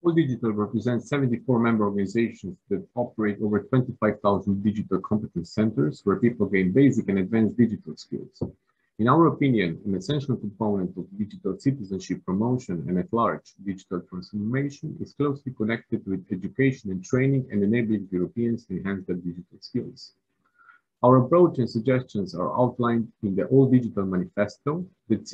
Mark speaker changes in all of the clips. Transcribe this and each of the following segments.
Speaker 1: All Digital represents 74 member organizations that operate over 25,000 digital competence centers where people gain basic and advanced digital skills. In our opinion, an essential component of digital citizenship promotion and at large digital transformation is closely connected with education and training and enabling Europeans to enhance their digital skills. Our approach and suggestions are outlined in the All Digital Manifesto that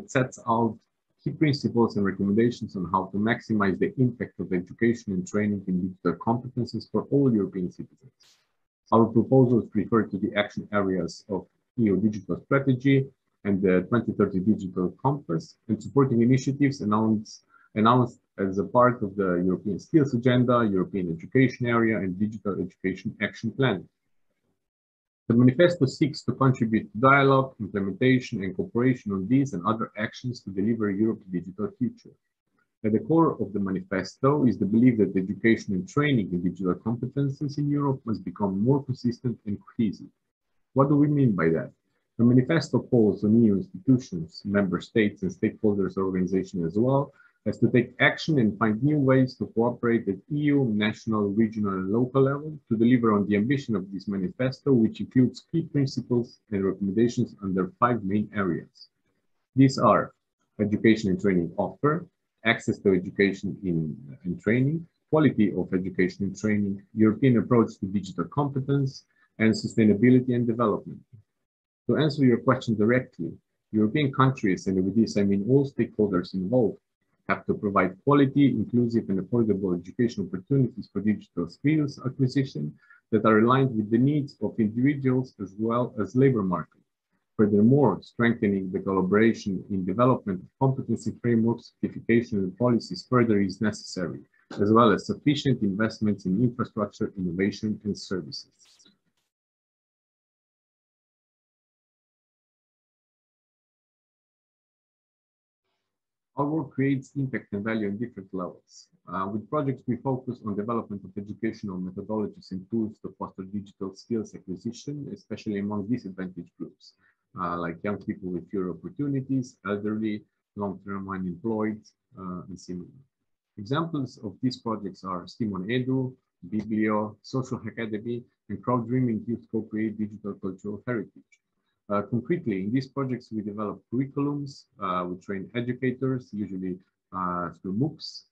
Speaker 1: sets out key principles and recommendations on how to maximize the impact of education and training in digital competences for all European citizens. Our proposals refer to the action areas of EU digital strategy and the 2030 Digital Compass and supporting initiatives announced as a part of the European Skills Agenda, European Education Area, and Digital Education Action Plan. The manifesto seeks to contribute to dialogue, implementation, and cooperation on these and other actions to deliver Europe's digital future. At the core of the manifesto is the belief that education and training in digital competences in Europe must become more consistent and cohesive. What do we mean by that? The manifesto calls on EU institutions, member states, and stakeholders organizations as well as to take action and find new ways to cooperate at EU, national, regional, and local level to deliver on the ambition of this manifesto, which includes key principles and recommendations under 5 main areas. These are education and training offer, access to education and training, quality of education and training, European approach to digital competence, and sustainability and development. To answer your question directly, European countries, and with this I mean all stakeholders involved, have to provide quality, inclusive, and affordable education opportunities for digital skills acquisition that are aligned with the needs of individuals as well as labor market. Furthermore, strengthening the collaboration in development of competency frameworks, certification, and policies further is necessary, as well as sufficient investments in infrastructure, innovation, and services. Our work creates impact and value on different levels. With projects, we focus on development of educational methodologies and tools to foster digital skills acquisition, especially among disadvantaged groups, like young people with fewer opportunities, elderly, long-term unemployed, and similar. Examples of these projects are Simon Edu, Biblio, Social Academy, and Crowd Dreaming Youth Co-Create Digital Cultural Heritage. Concretely, in these projects, we develop curriculums, we train educators, usually through MOOCs,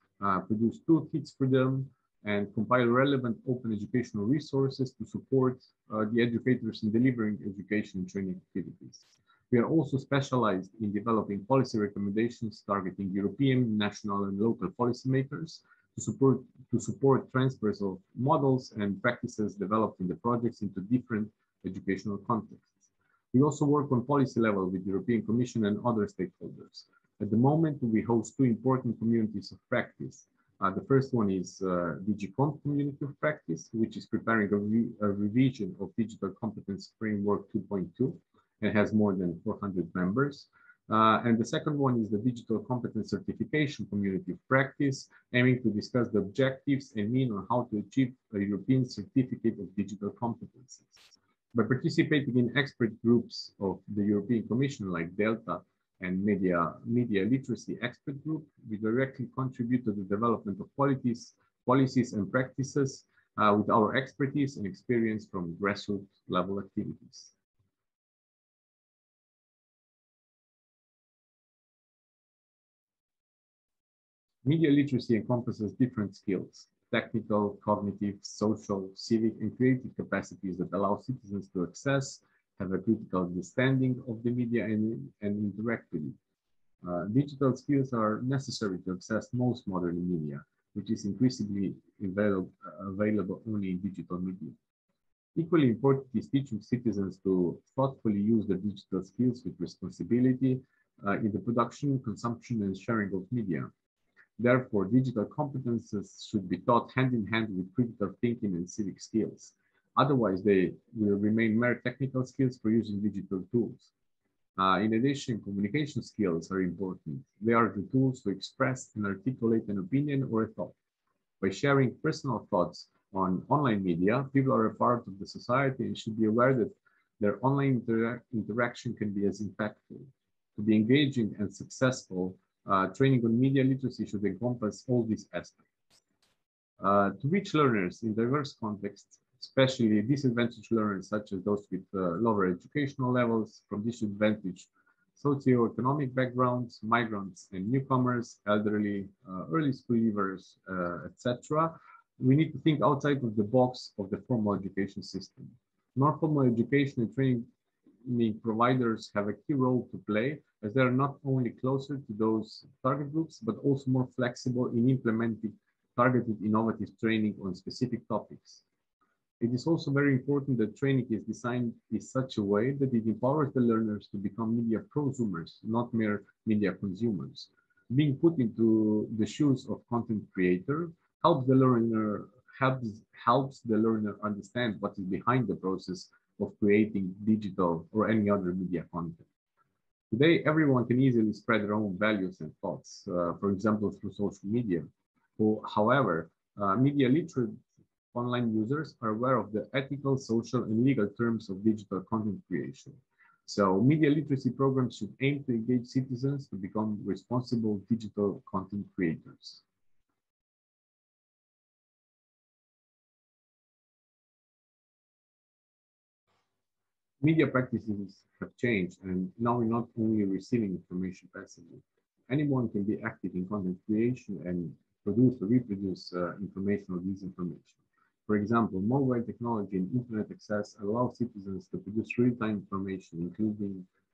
Speaker 1: produce toolkits for them, and compile relevant open educational resources to support the educators in delivering education and training activities. We are also specialized in developing policy recommendations targeting European, national, and local policymakers to support transfers of models and practices developed in the projects into different educational contexts. We also work on policy level with the European Commission and other stakeholders. At the moment, we host 2 important communities of practice. The first one is DigiComp Community of Practice, which is preparing a revision of Digital Competence Framework 2.2 and has more than 400 members. And the second one is the Digital Competence Certification Community of Practice, aiming to discuss the objectives and mean on how to achieve a European Certificate of Digital Competences. By participating in expert groups of the European Commission like Delta and Media Literacy Expert Group, we directly contribute to the development of policies and practices with our expertise and experience from grassroots level activities. Media literacy encompasses different skills: technical, cognitive, social, civic, and creative capacities that allow citizens to access, have a critical understanding of the media, and interact with it. Digital skills are necessary to access most modern media, which is increasingly available only in digital media. Equally important is teaching citizens to thoughtfully use their digital skills with responsibility in the production, consumption, and sharing of media. Therefore, digital competences should be taught hand in hand with critical thinking and civic skills. Otherwise, they will remain mere technical skills for using digital tools. In addition, communication skills are important. They are the tools to express and articulate an opinion or a thought. By sharing personal thoughts on online media, people are a part of the society and should be aware that their online interaction can be as impactful. To be engaging and successful, training on media literacy should encompass all these aspects. To reach learners in diverse contexts, especially disadvantaged learners such as those with lower educational levels from disadvantaged socioeconomic backgrounds, migrants and newcomers, elderly, early school leavers, etc. We need to think outside of the box of the formal education system. Non-formal education and training providers have a key role to play as they are not only closer to those target groups, but also more flexible in implementing targeted innovative training on specific topics. It is also very important that training is designed in such a way that it empowers the learners to become media prosumers, not mere media consumers. Being put into the shoes of content creator helps the learner helps the learner understand what is behind the process of creating digital or any other media content. Today, everyone can easily spread their own values and thoughts, for example, through social media. However, media literate online users are aware of the ethical, social, and legal terms of digital content creation. So media literacy programs should aim to engage citizens to become responsible digital content creators. Media practices have changed, and now we're not only receiving information passively. Anyone can be active in content creation and produce or reproduce information or disinformation. For example, mobile technology and internet access allow citizens to produce real-time information,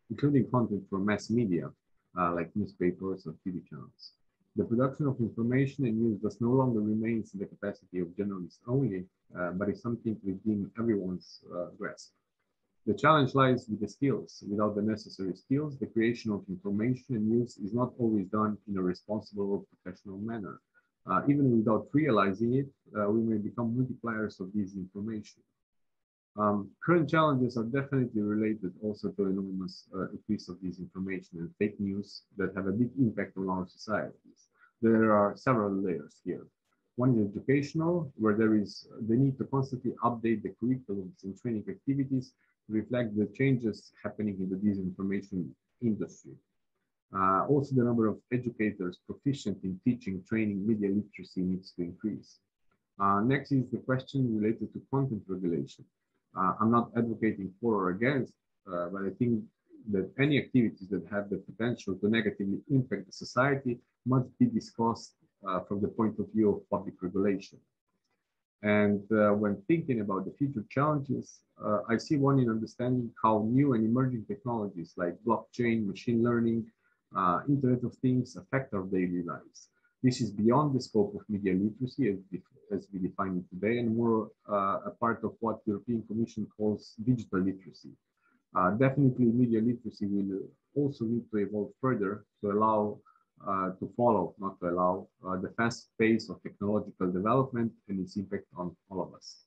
Speaker 1: including content from mass media, like newspapers or TV channels. The production of information and news thus no longer remains in the capacity of journalists only, but is something within everyone's grasp. The challenge lies with the skills. Without the necessary skills, the creation of information and news is not always done in a responsible or professional manner. Even without realizing it, we may become multipliers of this information. Current challenges are definitely related also to enormous increase of disinformation and fake news that have a big impact on our societies. There are several layers here. One is educational, where there is the need to constantly update the curriculums and training activities to reflect the changes happening in the disinformation industry. Also, the number of educators proficient in teaching, training, media literacy needs to increase. Next is the question related to content regulation. I'm not advocating for or against, but I think that any activities that have the potential to negatively impact the society must be discussed from the point of view of public regulation. And when thinking about the future challenges, I see one in understanding how new and emerging technologies like blockchain, machine learning, Internet of Things affect our daily lives. This is beyond the scope of media literacy as we define it today, and more a part of what the European Commission calls digital literacy. Definitely, media literacy will also need to evolve further to allow to follow, not to allow, the fast pace of technological development and its impact on all of us.